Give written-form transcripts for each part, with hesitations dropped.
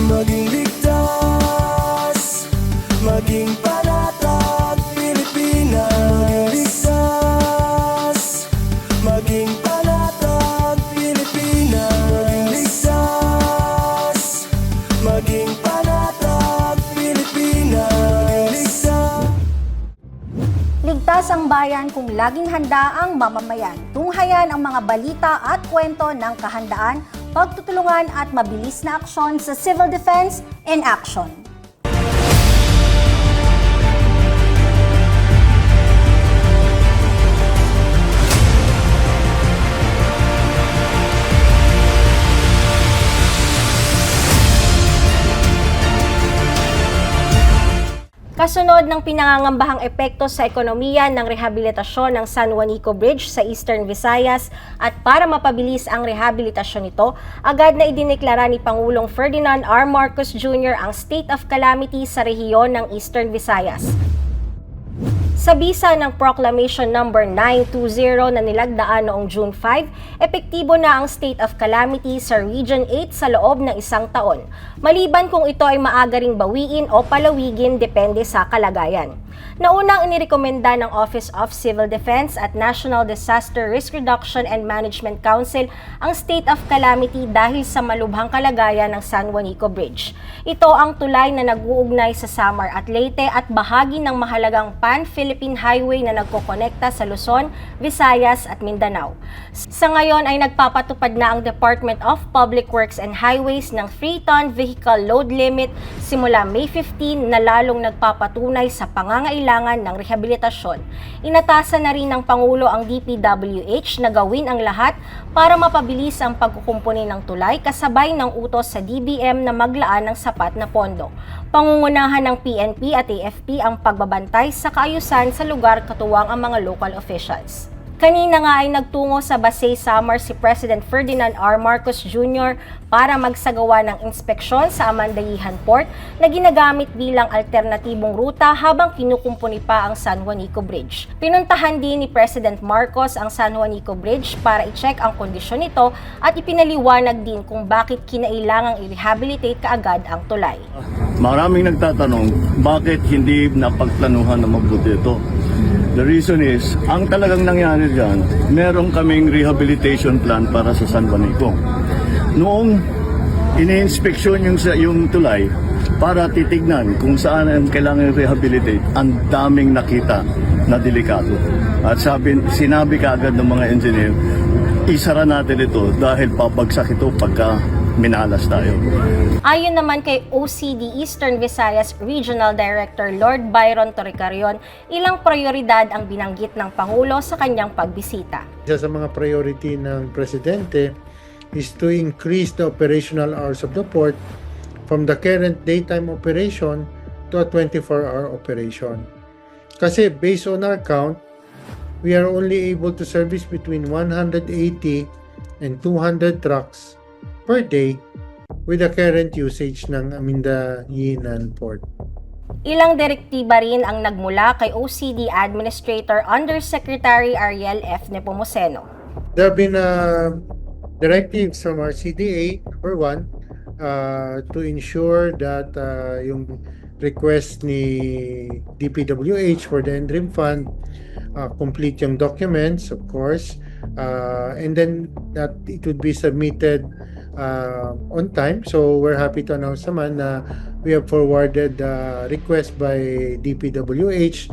maging ligtas, maging panatag Pilipinas. Maging panatag Pilipinas. Maging panatag Pilipinas. Ligtas ang bayan kung laging handa ang mamamayan. Tunghayan ang mga balita at kwento ng kahandaan, pagtutulungan at mabilis na aksyon sa Civil Defense in Action. Kasunod ng pinangangambahang epekto sa ekonomiya ng rehabilitasyon ng San Juanico Bridge sa Eastern Visayas at para mapabilis ang rehabilitasyon nito, agad na idineklara ni Pangulong Ferdinand R. Marcos Jr. ang state of calamity sa rehiyon ng Eastern Visayas. Sa bisa ng Proclamation No. 920 na nilagdaan noong June 5, epektibo na ang state of calamity sa Region 8 sa loob ng isang taon, maliban kung ito ay maaga ring bawiin o palawigin depende sa kalagayan. Naunang inirekomenda ng Office of Civil Defense at National Disaster Risk Reduction and Management Council ang state of calamity dahil sa malubhang kalagayan ng San Juanico Bridge. Ito ang tulay na nag-uugnay sa Samar at Leyte at bahagi ng mahalagang Pan-Philippine Highway na nagkokonekta sa Luzon, Visayas at Mindanao. Sa ngayon ay nagpapatupad na ang Department of Public Works and Highways ng 3-ton vehicle load limit simula May 15 na lalong nagpapatunay sa pangangailangan ng rehabilitasyon. Inatasan na rin ng Pangulo ang DPWH na gawin ang lahat para mapabilis ang pagkukumpuni ng tulay kasabay ng utos sa DBM na maglaan ng sapat na pondo. Pangungunahan ng PNP at AFP ang pagbabantay sa kaayusan sa lugar katuwang ang mga local officials. Kanina nga ay nagtungo sa Basay, Samar si President Ferdinand R. Marcos Jr. para magsagawa ng inspeksyon sa Amandayihan Port na ginagamit bilang alternatibong ruta habang kinukumpuni pa ang San Juanico Bridge. Pinuntahan din ni President Marcos ang San Juanico Bridge para i-check ang kondisyon nito at ipinaliwanag din kung bakit kinailangang i-rehabilitate kaagad ang tulay. Maraming nagtatanong bakit hindi napagplanuhan na mabuti ito. The reason is, ang talagang nangyari dyan, meron kaming rehabilitation plan para sa San Juanico. Noong ini-inspeksyon yung tulay para titignan kung saan ang kailangan rehabilitate, ang daming nakita na delikado. At sinabi kaagad ng mga engineer, isara natin ito dahil papagsak ito pagka minalas tayo. Ayon naman kay OCD Eastern Visayas Regional Director Lord Byron Torrecarion, ilang prioridad ang binanggit ng Pangulo sa kanyang pagbisita. Isa sa mga priority ng Presidente is to increase the operational hours of the port from the current daytime operation to a 24-hour operation. Kasi based on our count, we are only able to service between 180 and 200 trucks per day with the current usage ng Amandayihan Port. Ilang direktiba rin ang nagmula kay OCD Administrator Undersecretary Ariel F. Nepomuceno. There have been directives from our CDA, number one, to ensure that yung request ni DPWH for the interim fund complete yung documents, of course, and then that it would be submitted on time. So we're happy to announce naman na we have forwarded the request by DPWH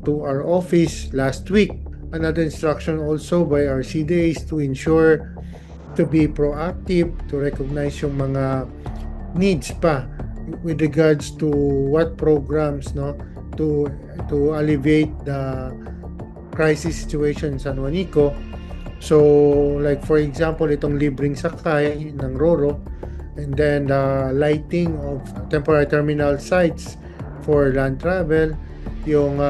to our office last week. Another instruction also by our CDAs to ensure to be proactive, to recognize yung mga needs pa with regards to what programs to alleviate the crisis situation in San Juanico. So, like for example, itong libreng sakay ng RoRo, and then lighting of temporary terminal sites for land travel, yung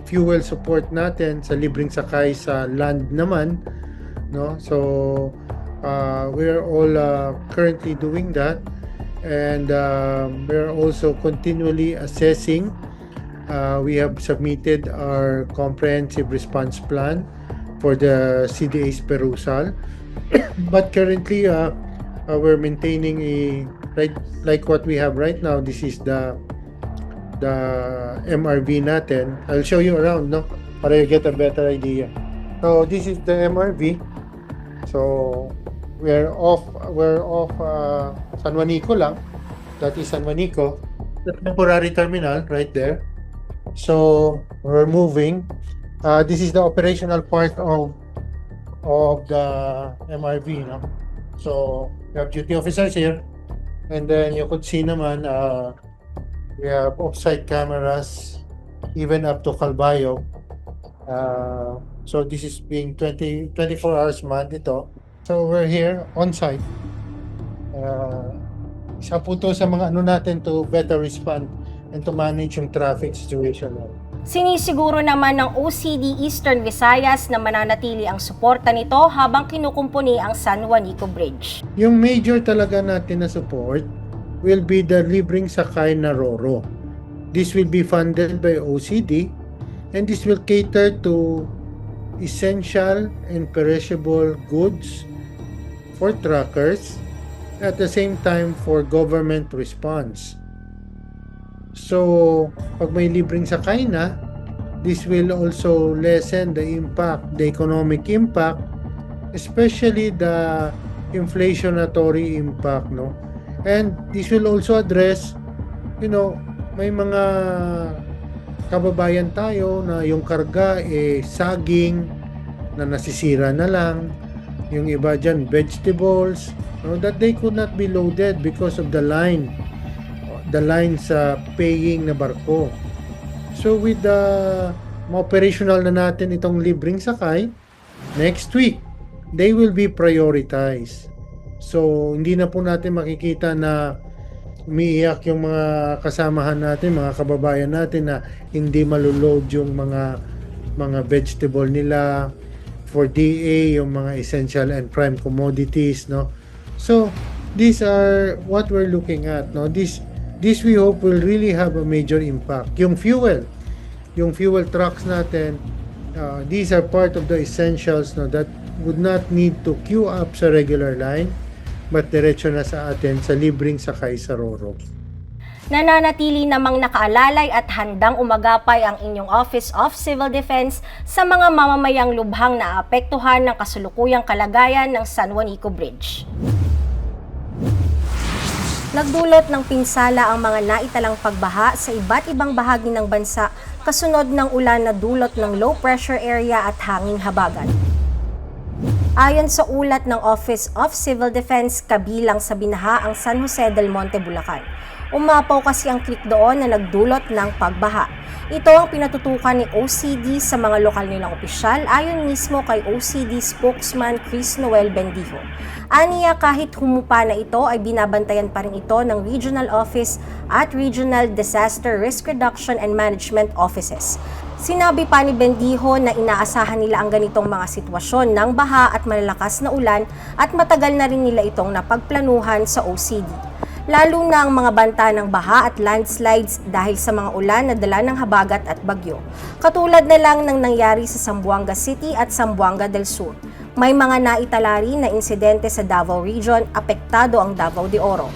fuel support natin sa libreng sakay sa land naman, no? So, we are all currently doing that, and we are also continually assessing. We have submitted our comprehensive response plan for the CDA's perusal, but currently we're maintaining a right, like what we have right now. This is the MRV natin. I'll show you around, no, para you get a better idea. So this is the MRV. So we're off San Juanico lang. That is San Juanico, the temporary terminal right there. So we're moving. This is the operational part of the MRV, no? So we have duty officers here, and then you could see naman we have off-site cameras even up to Calbayo. So this is being 24 hours manned ito. So we're here on site. Isa po to sa mga ano natin to better respond and to manage yung traffic situation. Sinisiguro naman ng OCD Eastern Visayas na mananatili ang suporta nito habang kinukumpuni ang San Juanico Bridge. Yung major talaga natin na support will be the libreng sakay na RoRo. This will be funded by OCD, and this will cater to essential and perishable goods for truckers, at the same time for government response. So, pag may libreng sakay na, this will also lessen the impact, the economic impact, especially the inflationary impact, no? And this will also address, may mga kababayan tayo na yung karga saging na nasisira na lang. Yung iba dyan, vegetables, that they could not be loaded because of the line sa paying na barko. So with the operational na natin itong libreng sakay, next week, they will be prioritized. So hindi na po natin makikita na umiiyak yung mga kasamahan natin, mga kababayan natin na hindi maloload yung mga vegetable nila for DA, yung mga essential and prime commodities, no? So these are what we're looking at, no? This we hope will really have a major impact. Yung fuel trucks natin, these are part of the essentials, no, that would not need to queue up sa regular line, but diretso na sa atin sa libreng sakay sa RoRo. Nananatili namang nakaalalay at handang umagapay ang inyong Office of Civil Defense sa mga mamamayang lubhang naapektuhan ng kasulukuyang kalagayan ng San Juanico Bridge. Nagdulot ng pinsala ang mga naitalang pagbaha sa iba't ibang bahagi ng bansa kasunod ng ulan na dulot ng low pressure area at hanging habagat. Ayon sa ulat ng Office of Civil Defense, kabilang sa binaha ang San Jose del Monte, Bulacan. Umapaw kasi ang creek doon na nagdulot ng pagbaha. Ito ang pinatutukan ni OCD sa mga lokal nilang opisyal ayon mismo kay OCD spokesman Chris Noel Bendijo. Aniya kahit humupa na ito ay binabantayan pa rin ito ng Regional Office at Regional Disaster Risk Reduction and Management Offices. Sinabi pa ni Bendijo na inaasahan nila ang ganitong mga sitwasyon ng baha at malalakas na ulan at matagal na rin nila itong napagplanuhan sa OCD. Lalo na ang mga banta ng baha at landslides dahil sa mga ulan na dala ng habagat at bagyo. Katulad na lang ng nangyari sa Zamboanga City at Zamboanga del Sur. May mga naitala rin na insidente sa Davao Region, apektado ang Davao de Oro.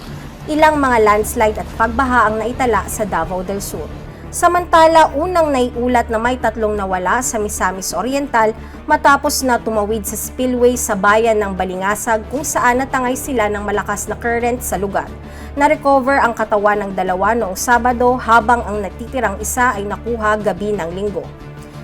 Ilang mga landslide at pagbaha ang naitala sa Davao del Sur. Samantala, unang naiulat na may 3 nawala sa Misamis Oriental matapos na tumawid sa spillway sa bayan ng Balingasag kung saan natangay sila ng malakas na current sa lugar. Na-recover ang katawan ng 2 noong Sabado habang ang natitirang isa ay nakuha gabi ng Linggo.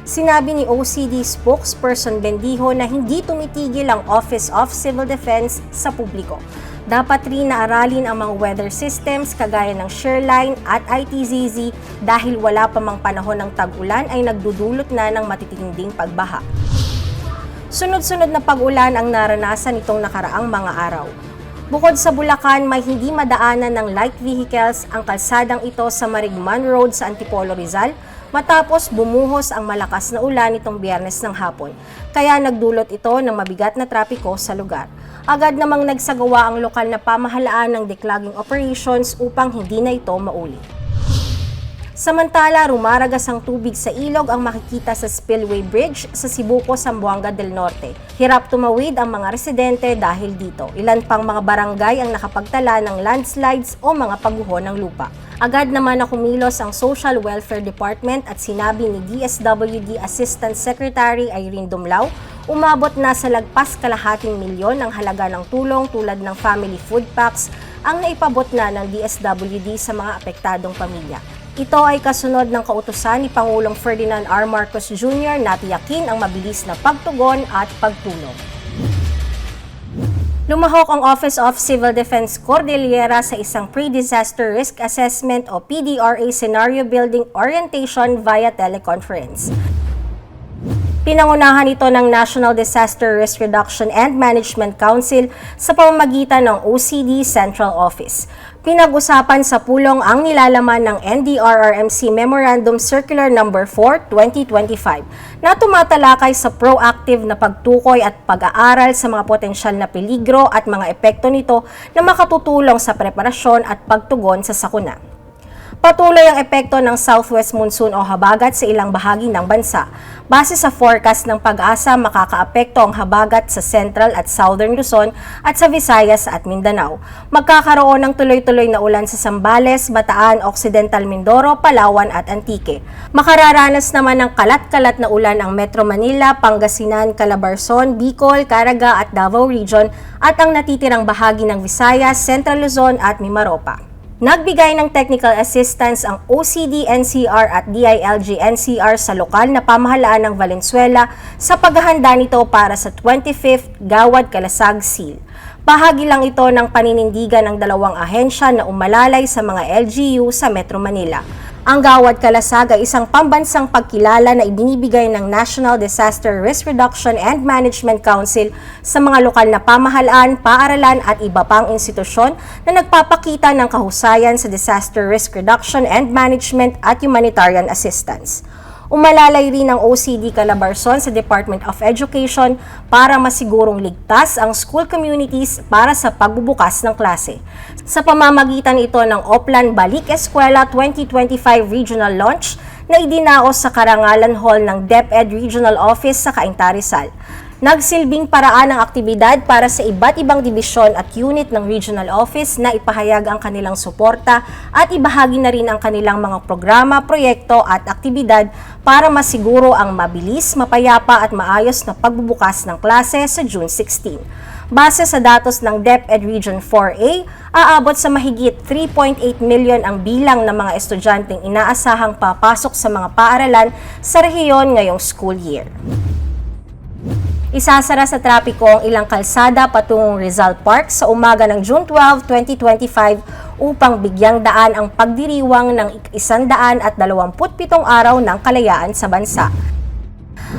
Sinabi ni OCD spokesperson Bendijo na hindi tumitigil ang Office of Civil Defense sa publiko. Dapat rin na aralin ang mga weather systems kagaya ng Shoreline at ITZZ dahil wala pa mang panahon ng tag-ulan ay nagdudulot na ng matitinding pagbaha. Sunod-sunod na pag-ulan ang naranasan nitong nakaraang mga araw. Bukod sa Bulacan, may hindi madaanan ng light vehicles ang kalsadang ito sa Marigman Road sa Antipolo, Rizal, matapos bumuhos ang malakas na ulan nitong Biyernes ng hapon. Kaya nagdulot ito ng mabigat na trapiko sa lugar. Agad namang nagsagawa ang lokal na pamahalaan ng declogging operations upang hindi na ito maulit. Samantala, rumaragas ang tubig sa ilog ang makikita sa Spillway Bridge sa Sibuco, Zamboanga del Norte. Hirap tumawid ang mga residente dahil dito. Ilan pang mga barangay ang nakapagtala ng landslides o mga pagguho ng lupa. Agad naman na kumilos ang Social Welfare Department at sinabi ni DSWD Assistant Secretary Irene Dumlao, umabot na sa lagpas kalahating milyon ang halaga ng tulong tulad ng family food packs ang naipabot na ng DSWD sa mga apektadong pamilya. Ito ay kasunod ng kautusan ni Pangulong Ferdinand R. Marcos Jr. na tiyakin ang mabilis na pagtugon at pagtulong. Lumahok ang Office of Civil Defense Cordillera sa isang Pre-Disaster Risk Assessment o PDRA Scenario Building Orientation via teleconference. Pinangunahan ito ng National Disaster Risk Reduction and Management Council sa pamamagitan ng OCD Central Office. Pinag-usapan sa pulong ang nilalaman ng NDRRMC Memorandum Circular No. 4, 2025 na tumatalakay sa proactive na pagtukoy at pag-aaral sa mga potensyal na peligro at mga epekto nito na makatutulong sa preparasyon at pagtugon sa sakuna. Patuloy ang epekto ng southwest monsoon o habagat sa ilang bahagi ng bansa. Base sa forecast ng Pag-asa, makakaapekto ang habagat sa Central at Southern Luzon at sa Visayas at Mindanao. Magkakaroon ng tuloy-tuloy na ulan sa Zambales, Bataan, Occidental Mindoro, Palawan at Antique. Makararanas naman ng kalat-kalat na ulan ang Metro Manila, Pangasinan, Calabarzon, Bicol, Caraga at Davao Region at ang natitirang bahagi ng Visayas, Central Luzon at Mimaropa. Nagbigay ng technical assistance ang OCD-NCR at DILG-NCR sa lokal na pamahalaan ng Valenzuela sa paghahanda nito para sa 25th Gawad Kalasag Seal. Bahagi lang ito ng paninindigan ng dalawang ahensya na umalalay sa mga LGU sa Metro Manila. Ang Gawad Kalasag ay isang pambansang pagkilala na ibinibigay ng National Disaster Risk Reduction and Management Council sa mga lokal na pamahalaan, paaralan at iba pang institusyon na nagpapakita ng kahusayan sa disaster risk reduction and management at humanitarian assistance. Umalalay rin ang OCD Calabarzon sa Department of Education para masigurong ligtas ang school communities para sa pagbubukas ng klase. Sa pamamagitan ito ng Oplan Balik Eskwela 2025 Regional Launch na idinaos sa Karangalan Hall ng DepEd Regional Office sa Cainta, Rizal. Nagsilbing paraan ng aktibidad para sa iba't ibang dibisyon at unit ng Regional Office na ipahayag ang kanilang suporta at ibahagi na rin ang kanilang mga programa, proyekto at aktibidad para masiguro ang mabilis, mapayapa at maayos na pagbubukas ng klase sa June 16. Base sa datos ng DepEd Region 4A, aabot sa mahigit 3.8 million ang bilang ng mga estudyanteng inaasahang papasok sa mga paaralan sa rehiyon ngayong school year. Isasara sa trapiko ang ilang kalsada patungong Rizal Park sa umaga ng June 12, 2025 upang bigyang daan ang pagdiriwang ng 127 araw ng kalayaan sa bansa.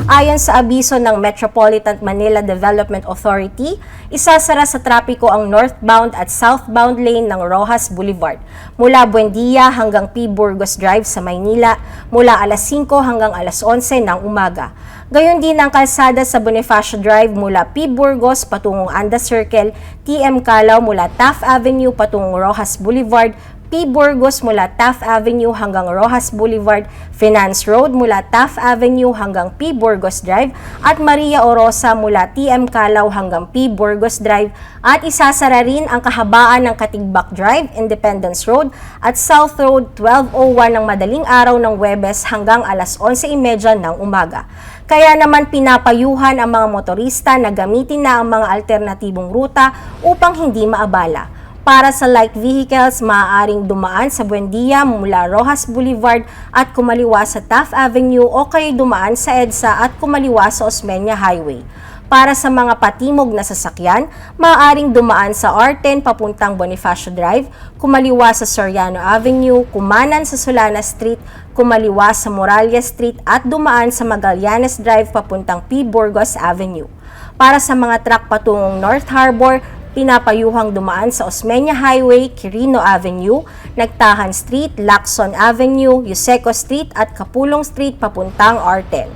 Ayon sa abiso ng Metropolitan Manila Development Authority, isasara sa trapiko ang northbound at southbound lane ng Rojas Boulevard mula Buendia hanggang P. Burgos Drive sa Maynila mula alas 5 hanggang alas 11 ng umaga. Gayon din ang kalsada sa Bonifacio Drive mula P. Burgos patungong Anda Circle, TM Calao mula Taft Avenue patungong Rojas Boulevard, P. Burgos mula Taft Avenue hanggang Rojas Boulevard, Finance Road mula Taft Avenue hanggang P. Burgos Drive at Maria Orosa mula TM Calao hanggang P. Burgos Drive at isasara rin ang kahabaan ng Katigbak Drive, Independence Road at South Road 1201 ng madaling araw ng Huwebes hanggang alas 11:30 ng umaga. Kaya naman pinapayuhan ang mga motorista na gamitin na ang mga alternatibong ruta upang hindi maabala. Para sa light vehicles, maaaring dumaan sa Buendia mula Rojas Boulevard at kumaliwa sa Taft Avenue o kaya dumaan sa EDSA at kumaliwa sa Osmeña Highway. Para sa mga patimog na sasakyan, maaaring dumaan sa R10 papuntang Bonifacio Drive, kumaliwa sa Soriano Avenue, kumanan sa Solana Street, kumaliwa sa Moralia Street at dumaan sa Magallanes Drive papuntang P. Burgos Avenue. Para sa mga truck patungong North Harbor, pinapayuhang dumaan sa Osmeña Highway, Quirino Avenue, Nagtahan Street, Lacson Avenue, Yuseco Street at Kapulong Street papuntang R10.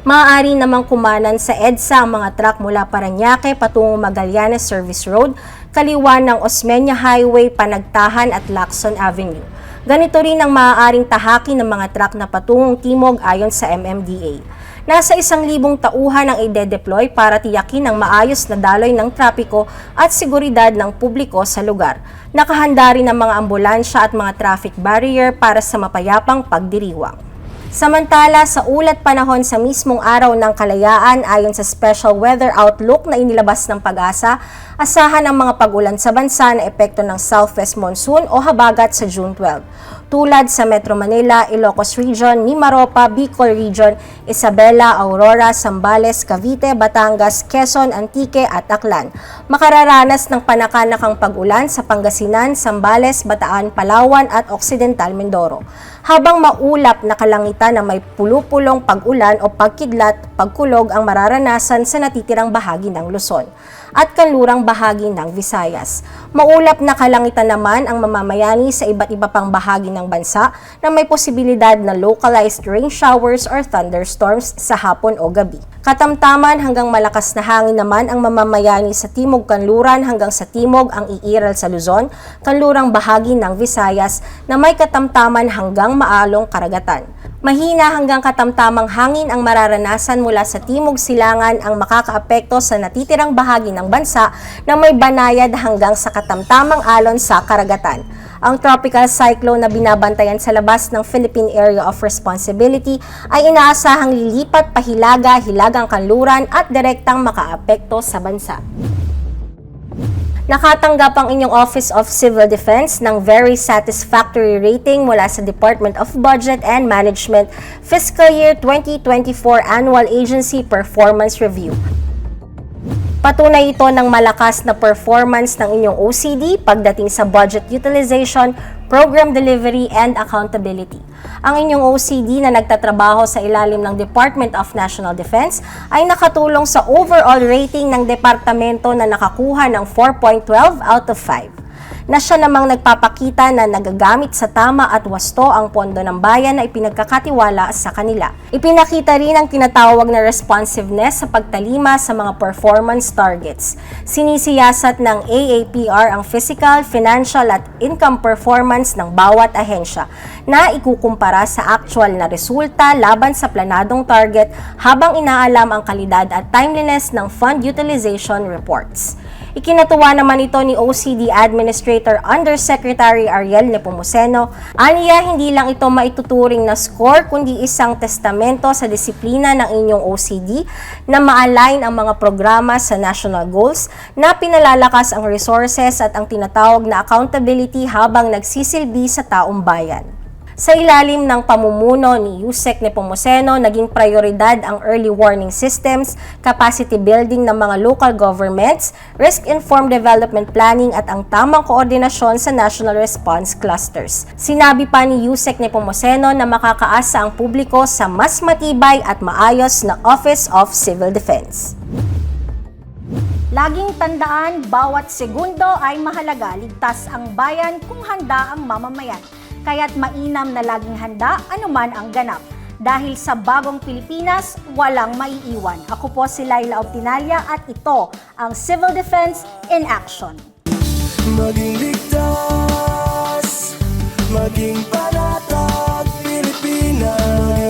Maaari namang kumanan sa EDSA ang mga truck mula Parañaque patungong Magallanes Service Road, kaliwa ng Osmeña Highway, Panagtahan at Lacson Avenue. Ganito rin ang maaaring tahaki ng mga truck na patungong timog ayon sa MMDA. Nasa 1,000 tauhan ang ide-deploy para tiyakin ang maayos na daloy ng trapiko at seguridad ng publiko sa lugar. Nakahanda rin ang mga ambulansya at mga traffic barrier para sa mapayapang pagdiriwang. Samantala, sa ulat panahon sa mismong araw ng kalayaan ayon sa special weather outlook na inilabas ng PAGASA, asahan ang mga pag-ulan sa bansa na epekto ng southwest monsoon o habagat sa June 12. Tulad sa Metro Manila, Ilocos Region, Mimaropa, Bicol Region, Isabela, Aurora, Zambales, Cavite, Batangas, Quezon, Antique at Aklan. Makararanas ng panakanakang pag-ulan sa Pangasinan, Zambales, Bataan, Palawan at Occidental Mindoro. Habang maulap na kalangitan na may pulupulong pag-ulan o pagkidlat, pagkulog ang mararanasan sa natitirang bahagi ng Luzon at kanlurang bahagi ng Visayas. Maulap na kalangitan naman ang mamamayani sa iba't iba pang bahagi ng bansa na may posibilidad na localized rain showers or thunderstorms sa hapon o gabi. Katamtaman hanggang malakas na hangin naman ang mamamayani sa timog kanluran hanggang sa timog ang iiral sa Luzon, kanlurang bahagi ng Visayas na may katamtaman hanggang maalong karagatan. Mahina hanggang katamtamang hangin ang mararanasan mula sa timog silangan ang makakaapekto sa natitirang bahagi ng bansa na may banayad hanggang sa katamtamang alon sa karagatan. Ang tropical cyclone na binabantayan sa labas ng Philippine Area of Responsibility ay inaasahang lilipat pahilaga, hilagang kanluran at direktang makaapekto sa bansa. Nakatanggap ang inyong Office of Civil Defense ng very satisfactory rating mula sa Department of Budget and Management Fiscal Year 2024 Annual Agency Performance Review. Patunay ito ng malakas na performance ng inyong OCD pagdating sa budget utilization, program delivery, and accountability. Ang inyong OCD na nagtatrabaho sa ilalim ng Department of National Defense ay nakatulong sa overall rating ng departamento na nakakuha ng 4.12 out of 5. Na siya namang nagpapakita na nagagamit sa tama at wasto ang pondo ng bayan na ipinagkakatiwala sa kanila. Ipinakita rin ang tinatawag na responsiveness sa pagtalima sa mga performance targets. Sinisiyasat ng AAPR ang physical, financial at income performance ng bawat ahensya na ikukumpara sa actual na resulta laban sa planadong target habang inaalam ang kalidad at timeliness ng fund utilization reports. Ikinatuwa naman ito ni OCD Administrator Undersecretary Ariel Nepomuceno. Aniya, hindi lang ito maituturing na score kundi isang testamento sa disiplina ng inyong OCD na ma-align ang mga programa sa national goals, na pinalalakas ang resources at ang tinatawag na accountability habang nagsisilbi sa taong bayan. Sa ilalim ng pamumuno ni Yusek Nepomuceno, naging prioridad ang early warning systems, capacity building ng mga local governments, risk-informed development planning at ang tamang koordinasyon sa national response clusters. Sinabi pa ni Yusek Nepomuceno na makakaasa ang publiko sa mas matibay at maayos na Office of Civil Defense. Laging tandaan, bawat segundo ay mahalaga. Ligtas ang bayan kung handa ang mamamayan. Kaya't mainam na laging handa anuman ang ganap. Dahil sa bagong Pilipinas, walang maiiwan. Ako po si Laila Obtinalia at ito ang Civil Defense in Action. Maging ligtas, maging panatag, Pilipinas.